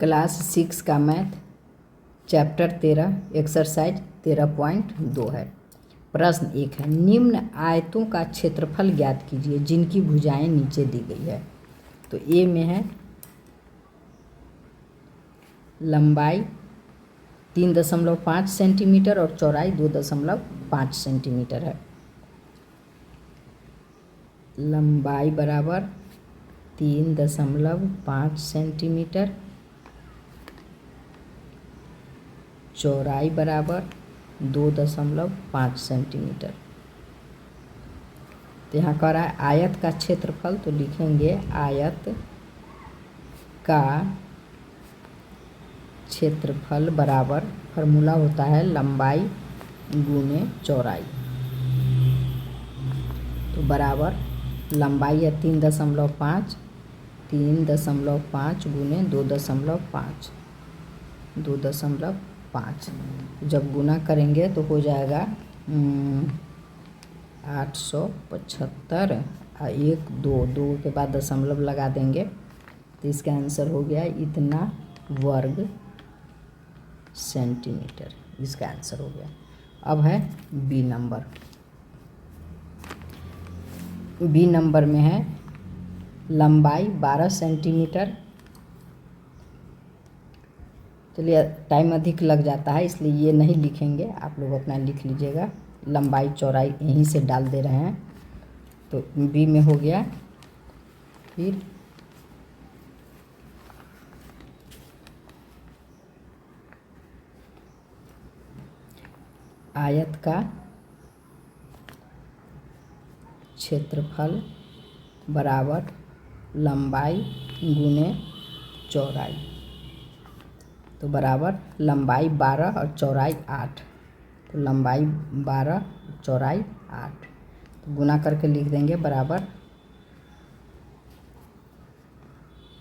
Class 6 का math chapter 13 exercise 13.2 है। प्रश्न 1 है, निम्न आयतों का क्षेत्रफल ज्ञात कीजिए जिनकी भुजाएं नीचे दी गई है। तो ए में है लंबाई 3.5 सेंटीमीटर और चौड़ाई 2.5 सेंटीमीटर है। लंबाई बराबर 3.5 सेंटीमीटर, चौड़ाई बराबर 2.5 सेंटीमीटर। तो यहाँ कह रहा है आयत का क्षेत्रफल, तो लिखेंगे आयत का क्षेत्रफल बराबर फार्मूला होता है लंबाई गुने चौड़ाई। तो बराबर लंबाई है 3.5 गुने 2.5 जब गुना करेंगे तो हो जाएगा 875 और 1 2 के बाद दशमलव लगा देंगे तो इसका आंसर हो गया इतना वर्ग सेंटीमीटर। इसका आंसर हो गया। अब है बी नंबर। बी नंबर में है लंबाई 12 सेंटीमीटर। चलिए टाइम अधिक लग जाता है इसलिए ये नहीं लिखेंगे, आप लोग अपना लिख लीजिएगा। लंबाई चौड़ाई यहीं से डाल दे रहे हैं। तो बी में हो गया। फिर आयत का क्षेत्रफल बराबर लंबाई गुने चौड़ाई। तो बराबर लंबाई 12 और चौड़ाई 8। तो लंबाई 12 चौड़ाई 8 तो गुना करके लिख देंगे बराबर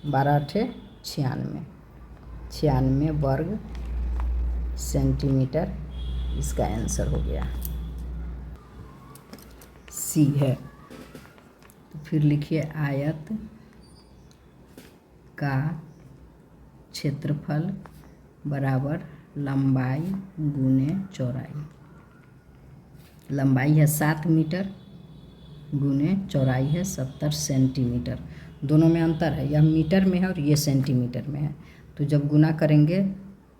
12 8 96 वर्ग सेंटीमीटर। इसका आंसर हो गया। सी है। तो फिर लिखिए आयत का क्षेत्रफल बराबर लंबाई गुने चौड़ाई। लंबाई है 7 मीटर गुने चौड़ाई है 70 सेंटीमीटर। दोनों में अंतर है, यह मीटर में है और ये सेंटीमीटर में है। तो जब गुना करेंगे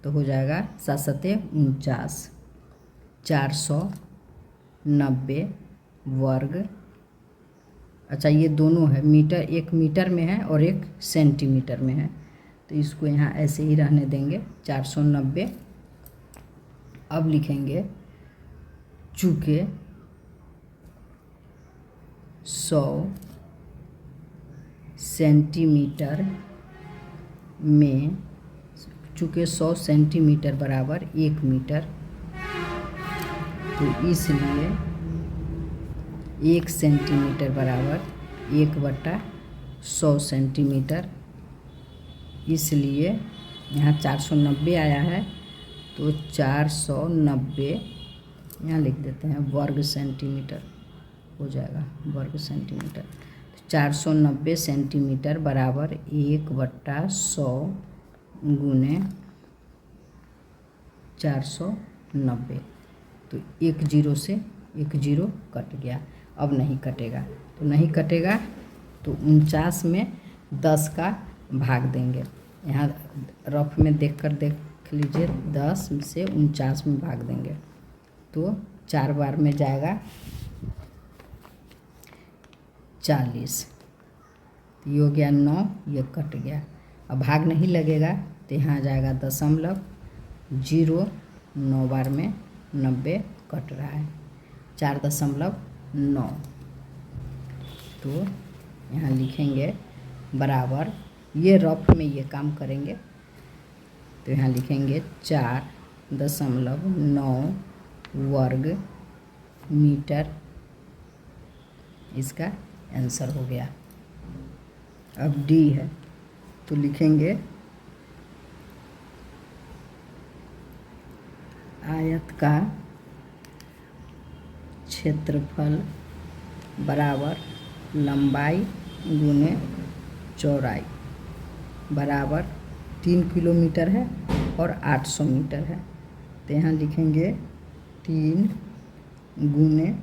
तो हो जाएगा 7 7 49 490 वर्ग। अच्छा ये दोनों है मीटर, एक मीटर में है और एक सेंटीमीटर में है तो इसको यहाँ ऐसे ही रहने देंगे 490। अब लिखेंगे चूँकि 100 सेंटीमीटर में, चूँकि 100 सेंटीमीटर बराबर 1 मीटर, तो इसलिए 1 सेंटीमीटर बराबर 1/100 सेंटीमीटर। इसलिए यहाँ 490 आया है तो 490 यहाँ लिख देते हैं वर्ग सेंटीमीटर हो जाएगा वर्ग सेंटीमीटर। 490 सेंटीमीटर बराबर 1/100 गुने 490। तो 1 0 से 1 0 कट गया। अब नहीं कटेगा, तो नहीं कटेगा तो 49 में 10 का भाग देंगे। यहाँ रफ में देख लीजिए 10 से 49 में भाग देंगे तो 4 बार में जाएगा 40। ये हो गया 9, ये कट गया। अब भाग नहीं लगेगा तो यहाँ आ जाएगा दशमलव 0। 9 बार में 90 कट रहा है 4.9। तो यहाँ लिखेंगे बराबर, ये रफ में ये काम करेंगे तो यहाँ लिखेंगे 4.9 वर्ग मीटर। इसका आंसर हो गया। अब डी है तो लिखेंगे आयत का क्षेत्रफल बराबर लंबाई गुने चौड़ाई बराबर 3 किलोमीटर है और 800 मीटर है। तो यहाँ लिखेंगे 3 गुने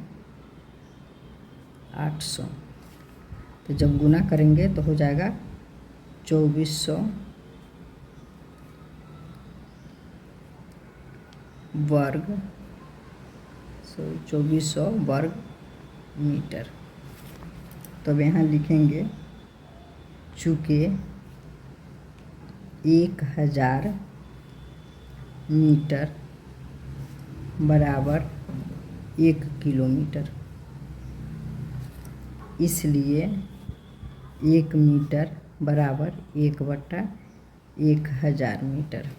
800। तो जब गुना करेंगे तो हो जाएगा 2400 वर्ग 2400 वर्ग मीटर। तो अब यहाँ लिखेंगे चूँकि 1000 मीटर बराबर 1 किलोमीटर, इसलिए 1 मीटर बराबर 1/1000 मीटर।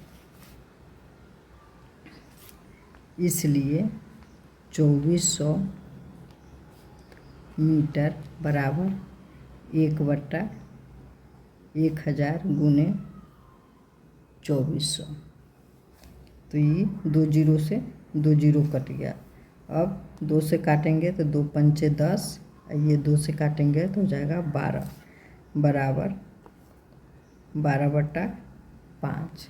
इसलिए 2400 मीटर बराबर 1/1000 गुने 2400। तो ये 2 जीरो से 2 जीरो कट गया। अब 2 से काटेंगे तो 2 पंचे 10, ये 2 से काटेंगे तो हो जाएगा 12 बराबर 12/5।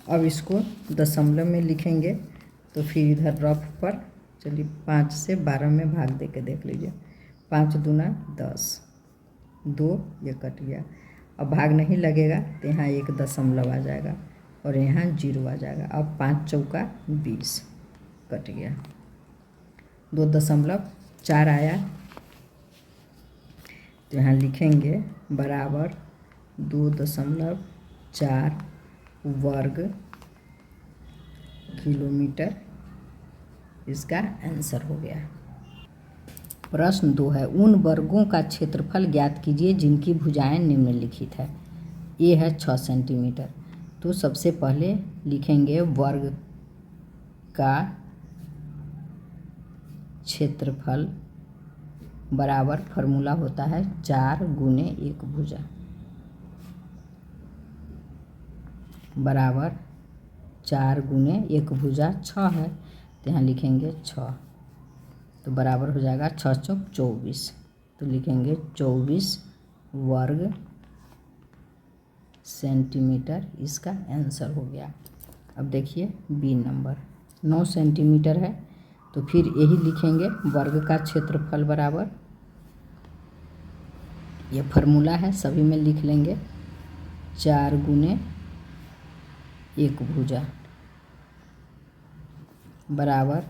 अब इसको दशमलव में लिखेंगे तो फिर इधर रफ पर चलिए 5 से 12 में भाग दे के देख लीजिए। 5 दूना 10, 2 ये कट गया। अब भाग नहीं लगेगा तो यहाँ 1 दशमलव आ जाएगा और यहाँ 0 आ जाएगा। अब 5 चौका 20 कट गया, 2.4 आया। तो यहाँ लिखेंगे बराबर 2.4 वर्ग किलोमीटर, इसका आंसर हो गया। प्रश्न 2 है, उन वर्गों का क्षेत्रफल ज्ञात कीजिए जिनकी भुजाएं निम्नलिखित है। ए है 6 सेंटीमीटर। तो सबसे पहले लिखेंगे वर्ग का क्षेत्रफल बराबर फॉर्मूला होता है 4 गुने 1 भुजा बराबर 4 गुने 1 भुजा 6 है। तो यहाँ लिखेंगे 6, तो बराबर हो जाएगा 6 चौक 24। तो लिखेंगे 24 वर्ग सेंटीमीटर, इसका आंसर हो गया। अब देखिए बी नंबर 9 सेंटीमीटर है। तो फिर यही लिखेंगे वर्ग का क्षेत्रफल बराबर, ये फार्मूला है सभी में लिख लेंगे 4 गुने 1 भुजा बराबर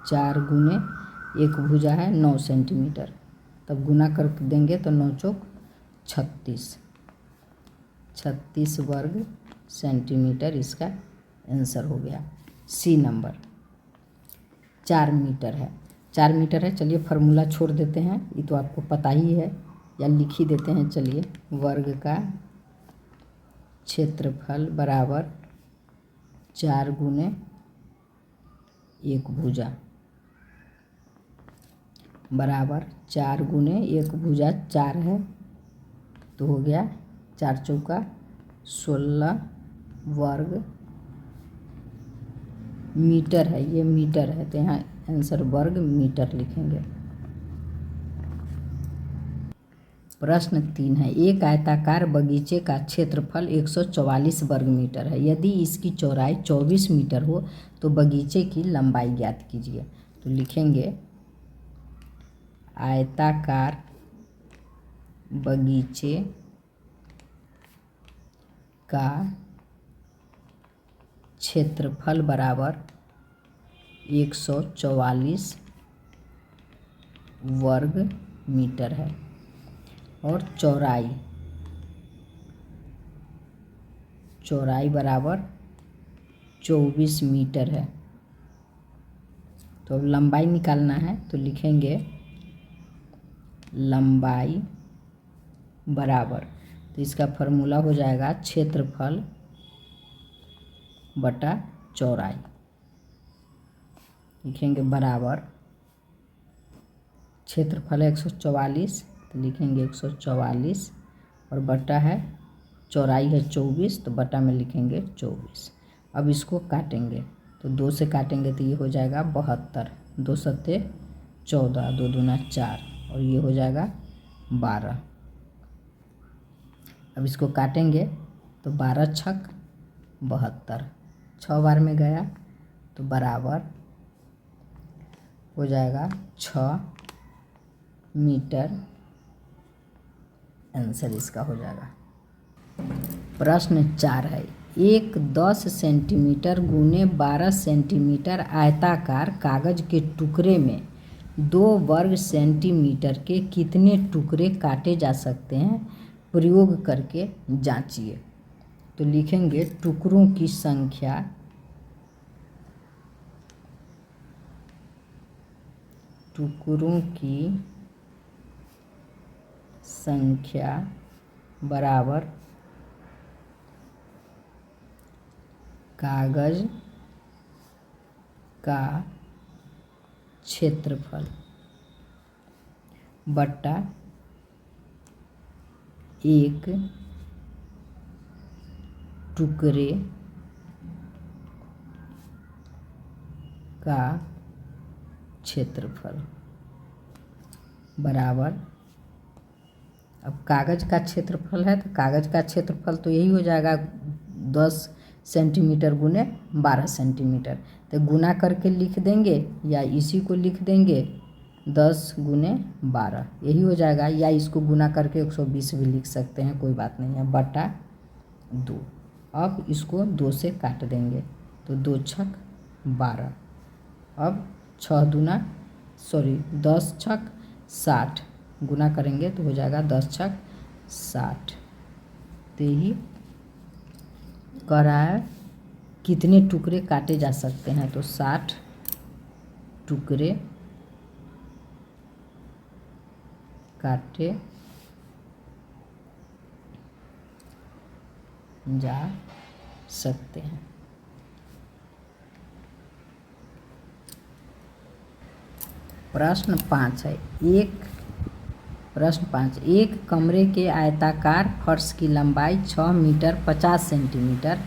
4 गुने 1 भुजा है 9 सेंटीमीटर। तब गुना कर देंगे तो 9 चौक 36 वर्ग सेंटीमीटर, इसका आंसर हो गया। सी नंबर 4 मीटर है। 4 मीटर है, चलिए फार्मूला छोड़ देते हैं, ये तो आपको पता ही है, या लिख ही देते हैं। चलिए वर्ग का क्षेत्रफल बराबर 4 गुने 1 भुजा बराबर 4 गुने 1 भुजा 4 है, तो हो गया 4 चौका 16 वर्ग मीटर है, ये मीटर है तो यहाँ आंसर वर्ग मीटर लिखेंगे। प्रश्न 3 है, एक आयताकार बगीचे का क्षेत्रफल 144 वर्ग मीटर है। यदि इसकी चौड़ाई 24 मीटर हो तो बगीचे की लंबाई ज्ञात कीजिए। तो लिखेंगे आयताकार बगीचे का क्षेत्रफल बराबर 144 वर्ग मीटर है और चौड़ाई बराबर 24 मीटर है। तो अब लंबाई निकालना है तो लिखेंगे लंबाई बराबर, तो इसका फार्मूला हो जाएगा क्षेत्रफल बटा चौड़ाई। लिखेंगे बराबर क्षेत्रफल है 144, तो लिखेंगे 144 और बटा है चौड़ाई है 24, तो बटा में लिखेंगे 24। अब इसको काटेंगे तो 2 से काटेंगे तो ये हो जाएगा 72, 2 सत्ते 14, 2 दूना 4 और ये हो जाएगा 12। अब इसको काटेंगे तो 12 छक 72, 6 बार में गया तो बराबर हो जाएगा 6 मीटर। आंसर इसका हो जाएगा। प्रश्न 4 है, एक 10 सेंटीमीटर गुने 12 सेंटीमीटर आयताकार कागज के टुकड़े में 2 वर्ग सेंटीमीटर के कितने टुकड़े काटे जा सकते हैं, प्रयोग करके जांचिए। तो लिखेंगे टुकड़ों की संख्या बराबर कागज का क्षेत्रफल बट्टा एक टुकड़े का क्षेत्रफल बराबर, अब कागज का क्षेत्रफल है तो कागज का क्षेत्रफल तो यही हो जाएगा 10 सेंटीमीटर गुने 12 सेंटीमीटर। तो गुना करके लिख देंगे या इसी को लिख देंगे 10 गुने 12, यही हो जाएगा, या इसको गुना करके 120 भी लिख सकते हैं, कोई बात नहीं है, बटा 2। अब इसको 2 से काट देंगे तो 2 छक 12, अब 10 छक 60, गुना करेंगे तो हो जाएगा 10 छक 60। तो यही कह रहा है कितने टुकड़े काटे जा सकते हैं, तो 60 टुकड़े काटे जा सकते हैं। प्रश्न 5 है, एक कमरे के आयताकार फर्श की लंबाई 6 मीटर 50 सेंटीमीटर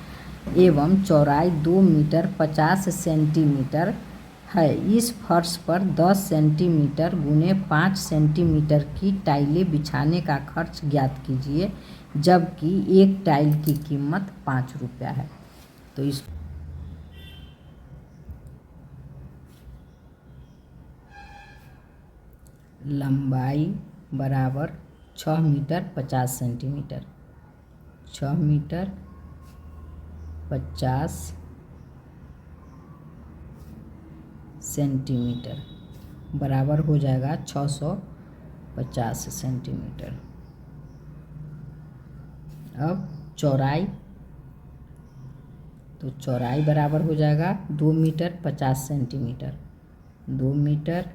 एवं चौड़ाई 2 मीटर 50 सेंटीमीटर है। इस फर्श पर 10 सेंटीमीटर गुने 5 सेंटीमीटर की टाइलें बिछाने का खर्च ज्ञात कीजिए, जबकि एक टाइल की कीमत 5 रुपया है। तो इस लंबाई बराबर 6 मीटर 50 सेंटीमीटर, 6 मीटर 50 सेंटीमीटर बराबर हो जाएगा 650 सेंटीमीटर। अब चौड़ाई, तो चौड़ाई बराबर हो जाएगा 2 मीटर 50 सेंटीमीटर, 2 मीटर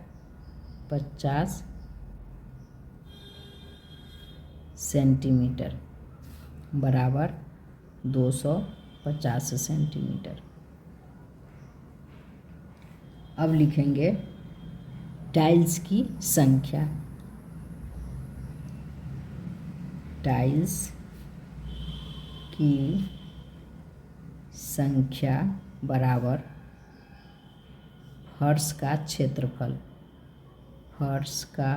50 सेंटीमीटर बराबर 250 सेंटीमीटर। अब लिखेंगे टाइल्स की संख्या, टाइल्स की संख्या बराबर फर्श का क्षेत्रफल, फर्श का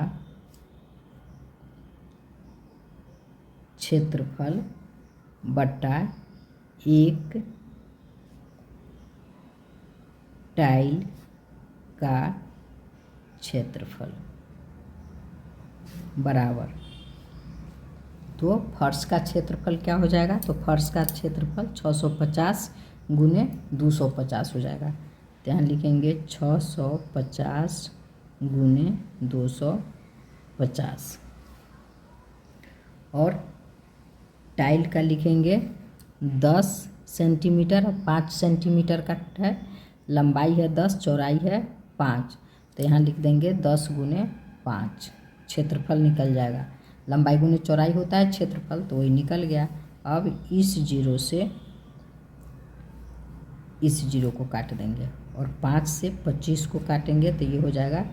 क्षेत्रफल बटा एक टाइल का क्षेत्रफल बराबर, तो फर्श का क्षेत्रफल क्या हो जाएगा, तो फर्श का क्षेत्रफल 650 गुने 250 हो जाएगा। तो यहाँ लिखेंगे 650 गुने 250, और टाइल का लिखेंगे 10 सेंटीमीटर और 5 सेंटीमीटर का है, लंबाई है 10, चौड़ाई है 5, तो यहाँ लिख देंगे 10 गुने 5, क्षेत्रफल निकल जाएगा। लंबाई गुने चौड़ाई होता है क्षेत्रफल, तो वही निकल गया। अब इस जीरो से इस जीरो को काट देंगे और 5 से 25 को काटेंगे तो ये हो जाएगा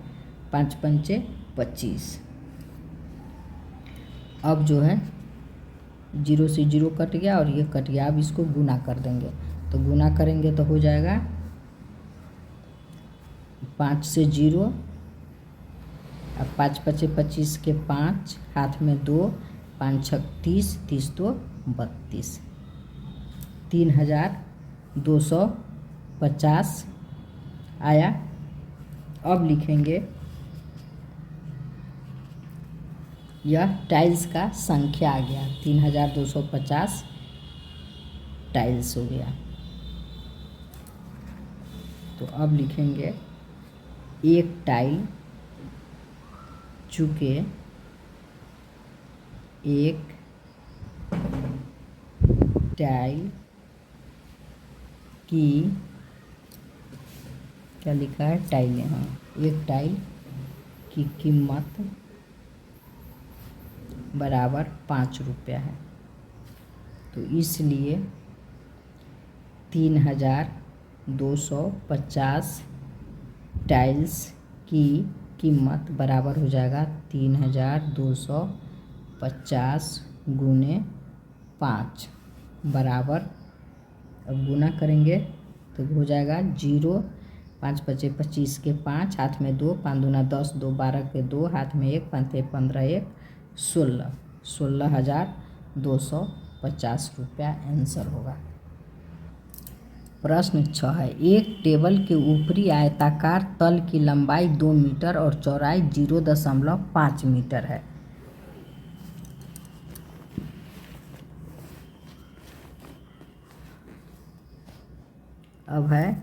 5 पंचे 25। अब जो है जीरो से जीरो कट गया और ये कट गया। अब इसको गुना कर देंगे, तो गुना करेंगे तो हो जाएगा 5 से 0, अब 5 पचे 25 के 5, हाथ में 2, 5 छक 30, 30 2 32, 3250 आया। अब लिखेंगे यह टाइल्स का संख्या आ गया, 3250 टाइल्स हो गया। तो अब लिखेंगे एक टाइल, चूँकि एक टाइल की, क्या लिखा है, टाइलें, हाँ, एक टाइल की कीमत बराबर 5 रुपया है। तो इसलिए 3250 टाइल्स की कीमत बराबर हो जाएगा 3250 गुने 5 बराबर, अब गुना करेंगे तो हो जाएगा 0, 5 पचे 25 के 5, हाथ में 2, 5 दूना 10, 2 12 के 2, हाथ में 1, 5 15, 1 16, 16,250 रुपया आंसर होगा। प्रश्न 6 है, एक टेबल के ऊपरी आयताकार तल की लंबाई 2 मीटर और चौड़ाई 0.5 मीटर है। अब है,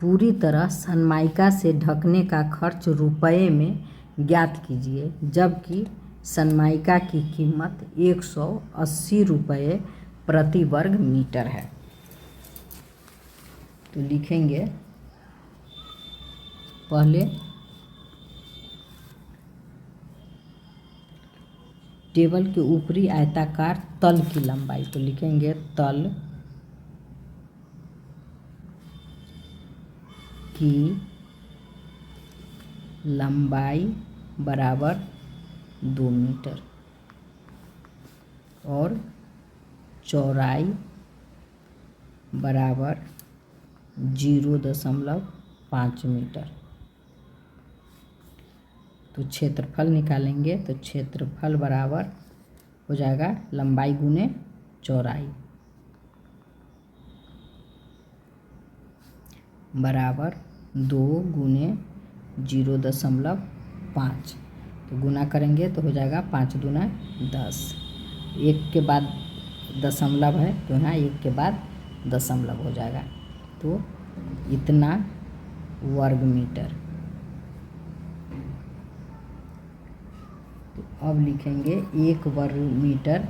पूरी तरह सनमाइका से ढकने का खर्च रुपये में ज्ञात कीजिए, जबकि सनमाइका की कीमत 180 रुपये प्रति वर्ग मीटर है। तो लिखेंगे पहले टेबल के ऊपरी आयताकार तल की लंबाई, तो लिखेंगे तल की लंबाई बराबर 2 मीटर और चौड़ाई बराबर 0.5 मीटर। तो क्षेत्रफल निकालेंगे, तो क्षेत्रफल बराबर हो जाएगा लंबाई गुने चौड़ाई बराबर 2 गुने 0.5। तो गुना करेंगे तो हो जाएगा 5 दूना 10, 1 के बाद दशमलव है तो यहाँ 1 के बाद दशमलव हो जाएगा। तो इतना वर्ग मीटर। तो अब लिखेंगे 1 वर्ग मीटर,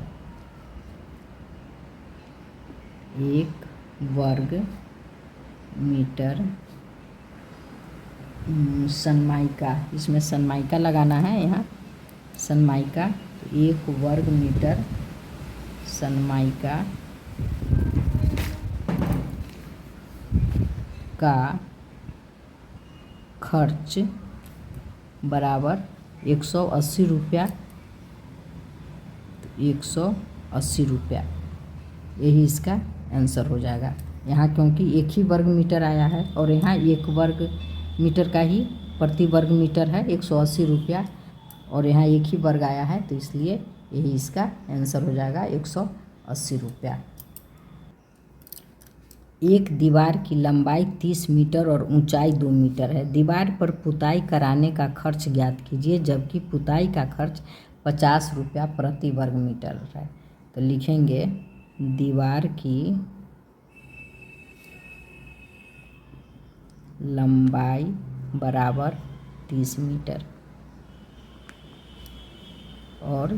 1 वर्ग मीटर सनमाइका, इसमें सनमाइका लगाना है, यहाँ सनमाइका, तो 1 वर्ग मीटर सनमाइका का खर्च बराबर 180 रुपया, 180 रुपया, यही इसका आंसर हो जाएगा। यहाँ क्योंकि एक ही वर्ग मीटर आया है और यहाँ 1 वर्ग मीटर का ही प्रति वर्ग मीटर है 180 रुपया, और यहाँ एक ही वर्ग आया है, तो इसलिए यही इसका आंसर हो जाएगा 180 रुपया। एक दीवार की लंबाई 30 मीटर और ऊंचाई 2 मीटर है। दीवार पर पुताई कराने का खर्च ज्ञात कीजिए, जबकि पुताई का खर्च 50 रुपया प्रति वर्ग मीटर है। तो लिखेंगे दीवार की लंबाई बराबर 30 मीटर और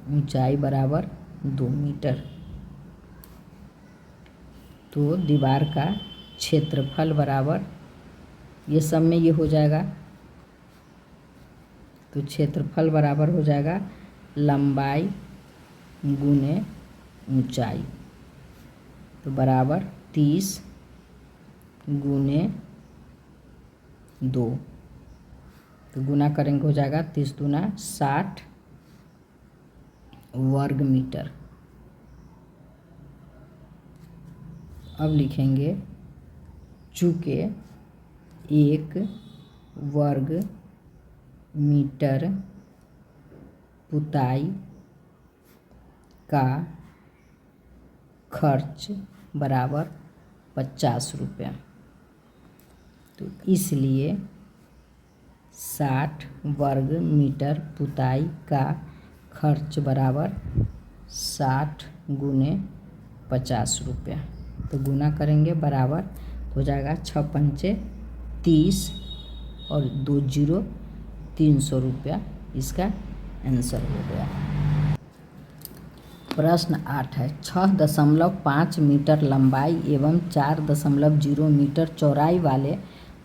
ऊंचाई बराबर 2 मीटर। तो दीवार का क्षेत्रफल बराबर, ये सब में ये हो जाएगा, तो क्षेत्रफल बराबर हो जाएगा लंबाई गुने ऊंचाई, तो बराबर 30 गुने 2, तो गुना करेंगे हो जाएगा 30 दूना 60 वर्ग मीटर। अब लिखेंगे चूँकि 1 वर्ग मीटर पुताई का खर्च बराबर 50 रुपया। तो इसलिए 60 वर्ग मीटर पुताई का खर्च बराबर 60 गुने 50 रुपया। तो गुना करेंगे बराबर हो जाएगा 6 पंचे 30 और 2 जीरो 300 रुपया इसका आंसर हो गया। प्रश्न 8 है 6.5 मीटर लंबाई एवं 4.0 मीटर चौड़ाई वाले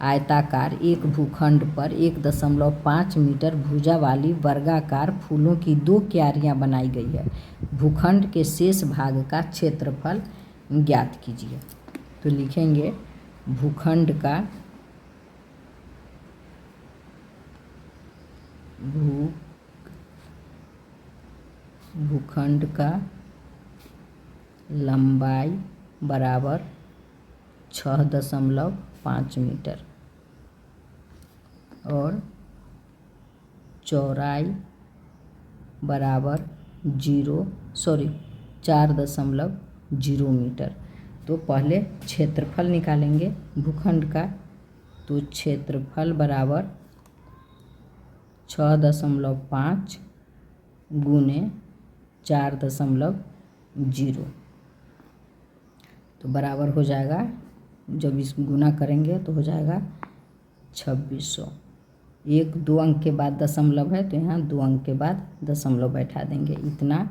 आयताकार एक भूखंड पर 1.5 मीटर भुजा वाली वर्गाकार फूलों की 2 क्यारियां बनाई गई है। भूखंड के शेष भाग का क्षेत्रफल ज्ञात कीजिए। तो लिखेंगे भूखंड का भूखंड का लंबाई बराबर 6.5 मीटर और चौड़ाई बराबर 4.0 मीटर। तो पहले क्षेत्रफल निकालेंगे भूखंड का। तो क्षेत्रफल बराबर 6.5 गुने 4.0 तो बराबर हो जाएगा, जब इस गुना करेंगे तो हो जाएगा 2600। 1 2 अंक के बाद दशमलव है तो यहाँ 2 अंक के बाद दशमलव बैठा देंगे, इतना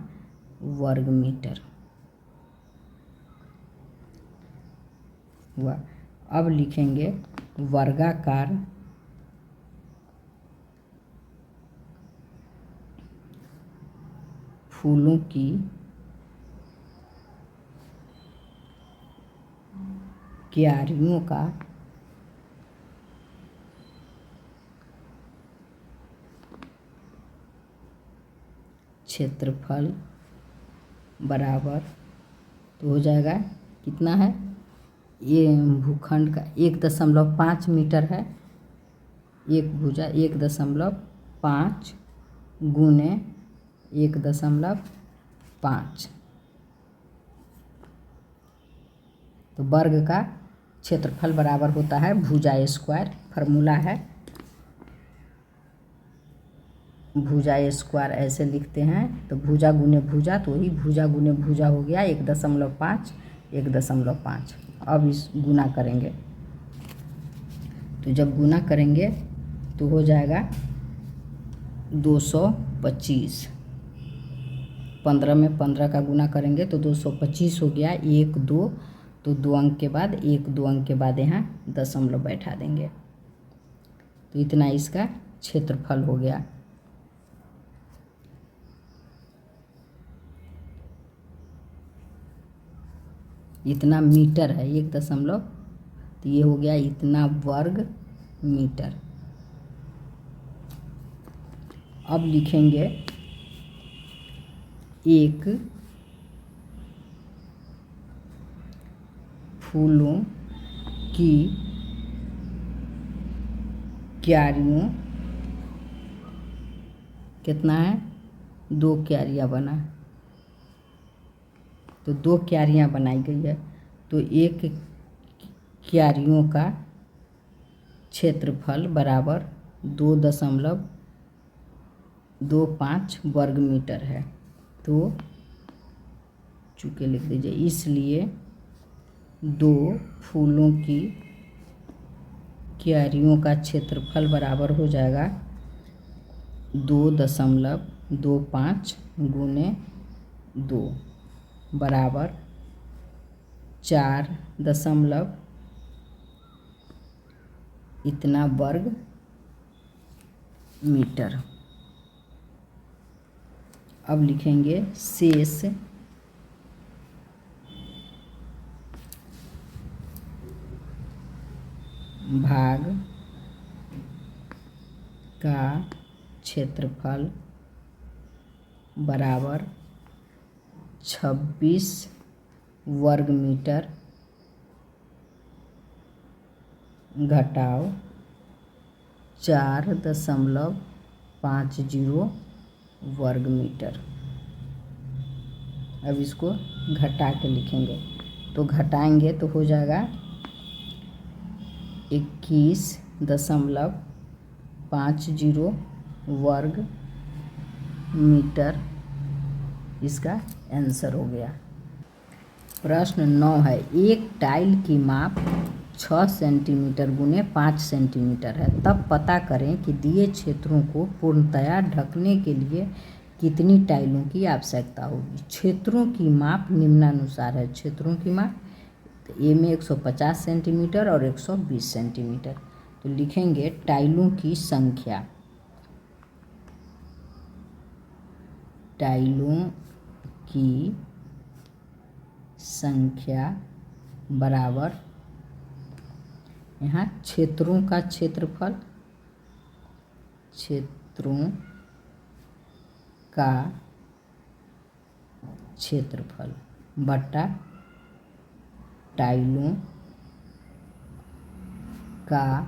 वर्ग मीटर हुआ। अब लिखेंगे वर्गाकार फूलों की क्यारियों का क्षेत्रफल बराबर तो हो जाएगा कितना है, ये भूखंड का 1.5 मीटर है, एक भुजा 1.5 गुने 1.5 तो वर्ग का क्षेत्रफल बराबर होता है भुजा स्क्वायर। फार्मूला है भुजा स्क्वायर, ऐसे लिखते हैं। तो भुजा गुने भुजा, तो वही भुजा गुने भुजा हो गया 1.5 1.5। अब इस गुना करेंगे, तो जब गुना करेंगे तो हो जाएगा 225। 15 में 15 का गुना करेंगे तो 225 हो गया। 1 2 तो 2 अंक के बाद 1 2 अंक के बाद यहाँ दशमलव बैठा देंगे, तो इतना इसका क्षेत्रफल हो गया। इतना मीटर है 1 दशमलव, तो ये हो गया इतना वर्ग मीटर। अब लिखेंगे एक फूलों की क्यारियों कितना है, 2 क्यारियां बना, तो 2 क्यारियां बनाई गई है। तो एक क्यारियों का क्षेत्रफल बराबर 2.25 वर्ग मीटर है। तो चूँकि लिख दीजिए, इसलिए 2 फूलों की क्यारियों का क्षेत्रफल बराबर हो जाएगा 2.25 गुने 2 बराबर 4 दशमलव इतना वर्ग मीटर। अब लिखेंगे शेष भाग का क्षेत्रफल बराबर 26 वर्ग मीटर घटाव 4.50 वर्ग मीटर। अब इसको घटा के लिखेंगे, तो घटाएंगे तो हो जाएगा 21.50 वर्ग मीटर, इसका आंसर हो गया। प्रश्न 9 है, एक टाइल की माप 6 सेंटीमीटर गुने 5 सेंटीमीटर है, तब पता करें कि दिए क्षेत्रों को पूर्णतया ढकने के लिए कितनी टाइलों की आवश्यकता होगी। क्षेत्रों की माप निम्नानुसार है। क्षेत्रों की माप ए में 150 सेंटीमीटर और 120 सेंटीमीटर। तो लिखेंगे टाइलों की संख्या, टाइलों की संख्या बराबर यहाँ क्षेत्रों का क्षेत्रफल, क्षेत्रों का क्षेत्रफल बटा टाइलों का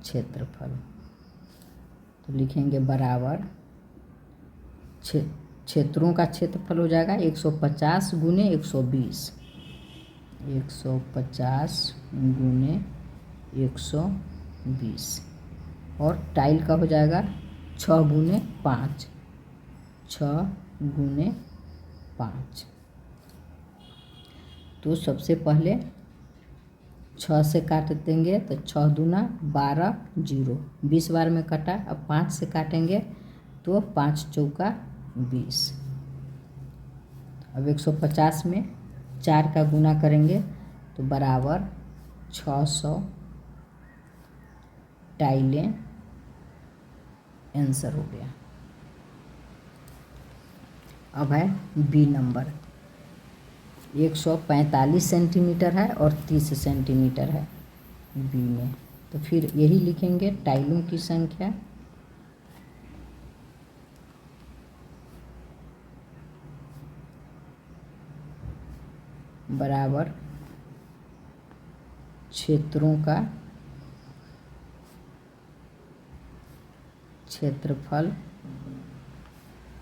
क्षेत्रफल। तो लिखेंगे बराबर क्षेत्रों का क्षेत्रफल हो जाएगा 150 गुने 120, 150 गुने 120, और टाइल का हो जाएगा 6 गुने 5, 6 गुने 5। तो सबसे पहले 6 से काट देंगे तो 6 दूना 12, 0, 20 बार में कटा। अब 5 से काटेंगे तो 5 चौका 20। अब 150 में 4 का गुना करेंगे तो बराबर 600 टाइलें आंसर हो गया। अब है बी नंबर, 145 सेंटीमीटर है और 30 सेंटीमीटर है बी में। तो फिर यही लिखेंगे टाइलों की संख्या बराबर क्षेत्रों का क्षेत्रफल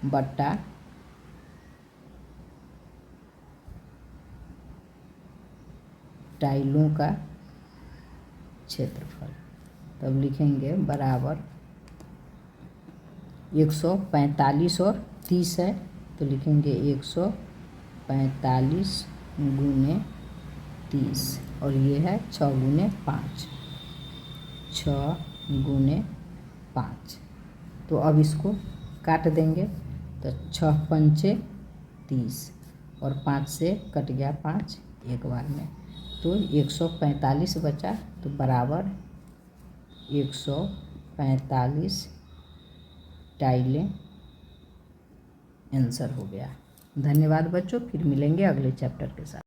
बटा टाइलों का क्षेत्रफल। तब लिखेंगे बराबर 145 और 30 है, तो लिखेंगे 145 गुने 30, और ये है 6 गुने 5, 6 गुने 5। तो अब इसको काट देंगे तो 6 पंचे 30 और 5 से कट गया 5 एक बार में, तो 145 बचा। तो बराबर 145 टाइलें आंसर हो गया। धन्यवाद बच्चों, फिर मिलेंगे अगले चैप्टर के साथ।